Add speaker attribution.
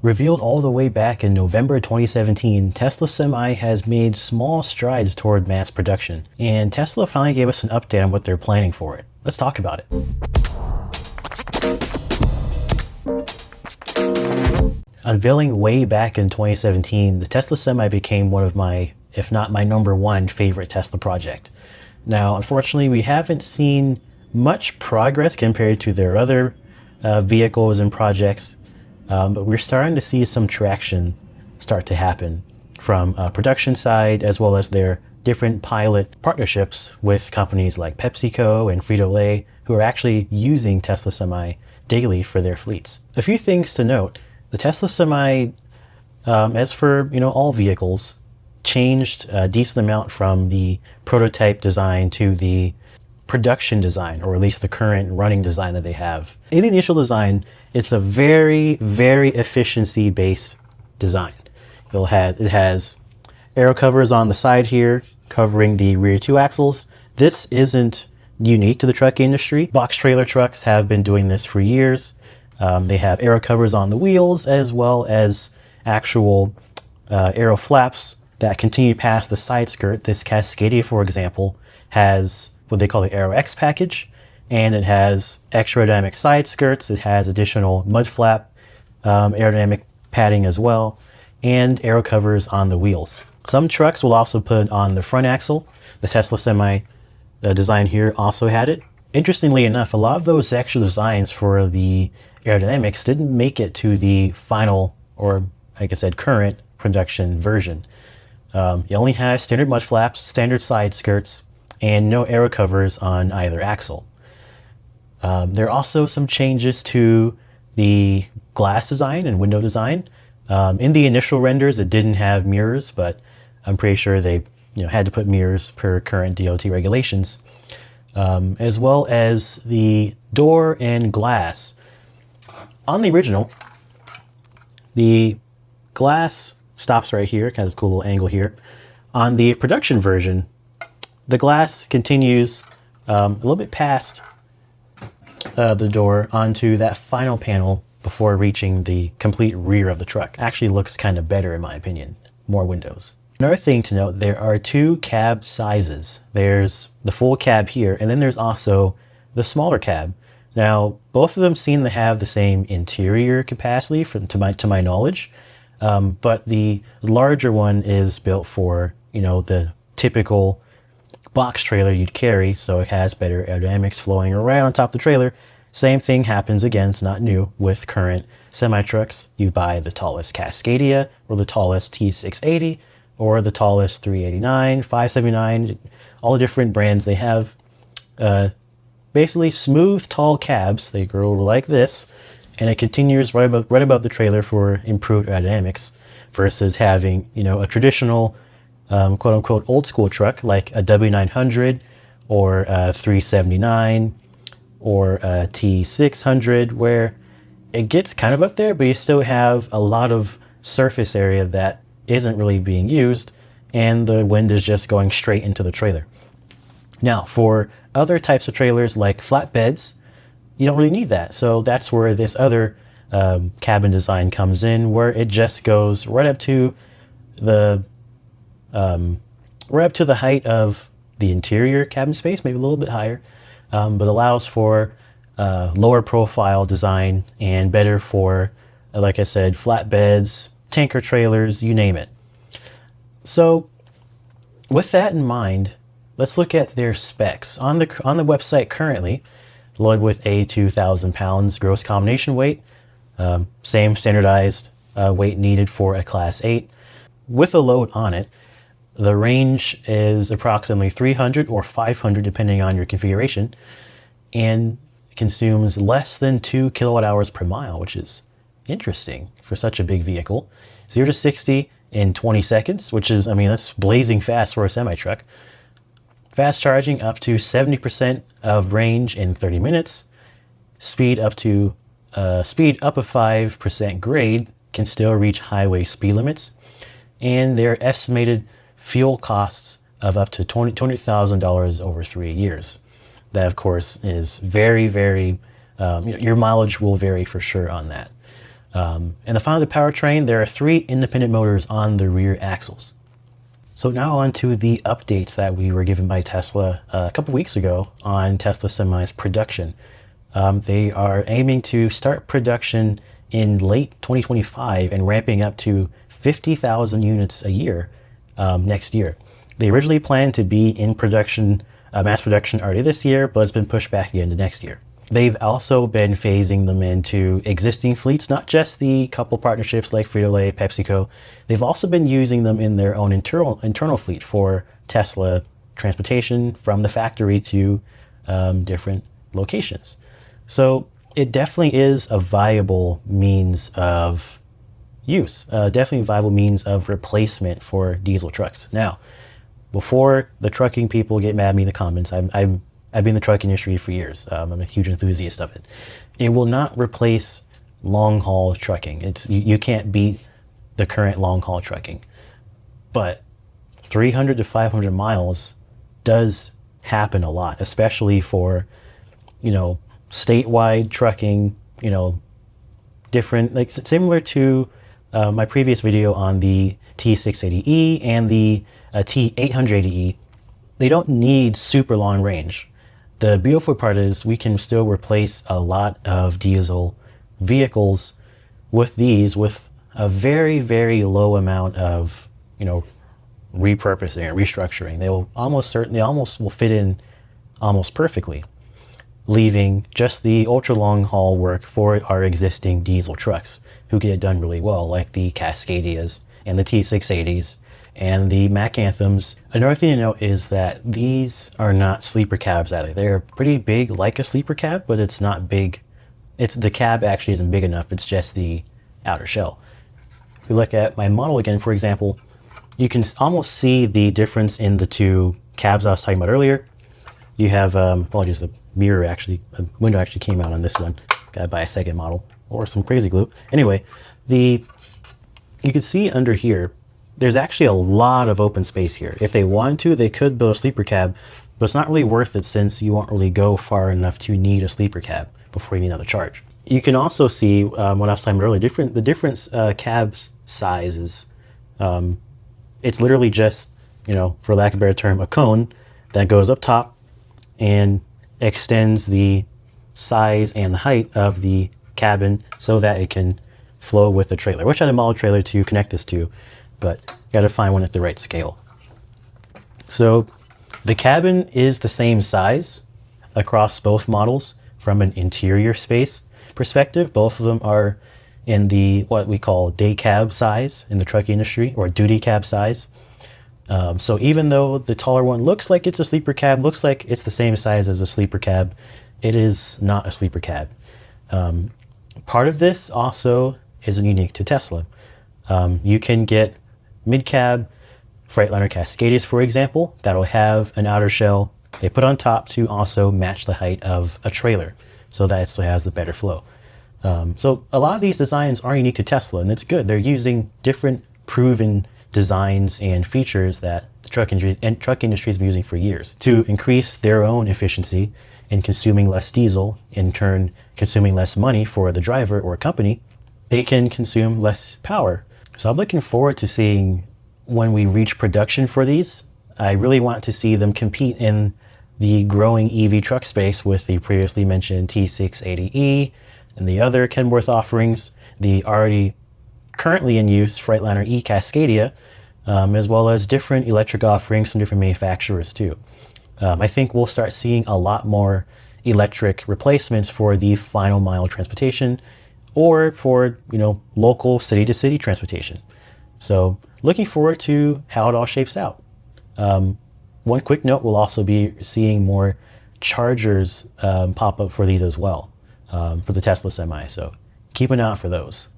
Speaker 1: Revealed all the way back in November 2017, Tesla Semi has made small strides toward mass production, and Tesla finally gave us an update on what they're planning for it. Let's talk about it. Unveiling way back in 2017, the Tesla Semi became one of my, if not my #1 favorite Tesla project. Now, unfortunately, we haven't seen much progress compared to their other vehicles and projects. But we're starting to see some traction start to happen from production side, as well as their different pilot partnerships with companies like PepsiCo and Frito-Lay, who are actually using Tesla Semi daily for their fleets. A few things to note: the Tesla Semi, as for all vehicles, changed a decent amount from the prototype design to the production design, or at least the current running design that they have. In the initial design, it's a very, very efficiency-based design. It has aero covers on the side here, covering the rear 2 axles. This isn't unique to the truck industry. Box trailer trucks have been doing this for years. They have aero covers on the wheels, as well as actual aero flaps that continue past the side skirt. This Cascadia, for example, has what they call the Aero X package, and it has extra aerodynamic side skirts. It has additional mud flap aerodynamic padding as well, and aero covers on the wheels. Some trucks will also put on the front axle. The Tesla Semi design here also had it. Interestingly enough, a lot of those extra designs for the aerodynamics didn't make it to the final, or like I said, current production version. It only has standard mud flaps, standard side skirts, and no aero covers on either axle. There are also some changes to the glass design and window design. In the initial renders, it didn't have mirrors, but I'm pretty sure they had to put mirrors per current DOT regulations, as well as the door and glass. On the original, the glass stops right here, has a cool little angle here. On the production version, the glass continues a little bit past the door onto that final panel before reaching the complete rear of the truck. Actually looks kind of better in my opinion. More windows. Another thing to note, there are 2 cab sizes. There's the full cab here, and then there's also the smaller cab. Now, both of them seem to have the same interior capacity to my knowledge, but the larger one is built for the typical box trailer you'd carry, so it has better aerodynamics flowing right on top of the trailer. Same thing happens again, it's not new with current semi-trucks. You buy the tallest Cascadia, or the tallest T680, or the tallest 389, 579, all the different brands. They have basically smooth, tall cabs. They grow like this, and it continues right above the trailer for improved aerodynamics, versus having a traditional quote-unquote old school truck like a W900 or a 379 or a T600, where it gets kind of up there, but you still have a lot of surface area that isn't really being used, and the wind is just going straight into the trailer. Now, for other types of trailers like flatbeds, you don't really need that. So that's where this other cabin design comes in, where it just goes right up to the height of the interior cabin space, maybe a little bit higher, but allows for lower profile design and better for, like I said, flatbeds, tanker trailers, you name it. So with that in mind, let's look at their specs. On the website currently, loaded with a 2,000 pounds gross combination weight, same standardized weight needed for a Class 8. With a load on it, the range is approximately 300 or 500 depending on your configuration, and consumes less than 2 kilowatt hours per mile, which is interesting for such a big vehicle. 0 to 60 in 20 seconds, which is, that's blazing fast for a semi-truck. Fast charging up to 70% of range in 30 minutes. Speed up of 5% grade can still reach highway speed limits. And their estimated fuel costs of up to $200,000 over 3 years. That, of course, is very, very, your mileage will vary for sure on that. In the front of the powertrain, there are 3 independent motors on the rear axles. So now on to the updates that we were given by Tesla a couple weeks ago on Tesla Semi's production. They are aiming to start production in late 2025 and ramping up to 50,000 units a year next year. They originally planned to be in production, mass production already this year, but it's been pushed back again to next year. They've also been phasing them into existing fleets, not just the couple partnerships like Frito-Lay, PepsiCo. They've also been using them in their own internal fleet for Tesla transportation from the factory to different locations. So it definitely is a viable means of use, definitely a viable means of replacement for diesel trucks. Now, before the trucking people get mad at me in the comments, I've been in the truck industry for years. I'm a huge enthusiast of it. It will not replace long haul trucking. You can't beat the current long haul trucking, but 300 to 500 miles does happen a lot, especially for, statewide trucking, different, like similar to my previous video on the T680E and the T880E. They don't need super long range. The beautiful part is we can still replace a lot of diesel vehicles with these with a very, very low amount of, repurposing or restructuring. They almost will fit in almost perfectly, leaving just the ultra long haul work for our existing diesel trucks who get it done really well, like the Cascadias and the T680s and the Mack Anthems. Another thing to note is that these are not sleeper cabs either. They're pretty big, like a sleeper cab, but it's not big. The cab actually isn't big enough. It's just the outer shell. If we look at my model again, for example, you can almost see the difference in the 2 cabs I was talking about earlier. You have, apologies, the window actually came out on this one. Gotta buy a second model or some crazy glue. Anyway, you can see under here, there's actually a lot of open space here. If they wanted to, they could build a sleeper cab, but it's not really worth it since you won't really go far enough to need a sleeper cab before you need another charge. You can also see what I was talking about earlier, the different cabs sizes. It's literally just, for lack of a better term, a cone that goes up top and extends the size and the height of the cabin so that it can flow with the trailer. I wish I had a model trailer to connect this to, but you got to find one at the right scale. So the cabin is the same size across both models from an interior space perspective. Both of them are in the what we call day cab size in the truck industry, or duty cab size. So even though the taller one looks like it's a sleeper cab, looks like it's the same size as a sleeper cab, it is not a sleeper cab. Part of this also isn't unique to Tesla. You can get mid-cab Freightliner Cascadias, for example, that'll have an outer shell they put on top to also match the height of a trailer so that it still has the better flow. So a lot of these designs are unique to Tesla, and it's good. They're using different proven designs and features that the truck industry has been using for years to increase their own efficiency in consuming less diesel, in turn consuming less money for the driver or company. They can consume less power. So I'm looking forward to seeing when we reach production for these. I really want to see them compete in the growing EV truck space with the previously mentioned T680E and the other Kenworth offerings, the already currently in use Freightliner E Cascadia, as well as different electric offerings from different manufacturers too. I think we'll start seeing a lot more electric replacements for the final mile transportation or for, local city to city transportation. So looking forward to how it all shapes out. One quick note, we'll also be seeing more chargers pop up for these as well, for the Tesla Semi. So keep an eye out for those.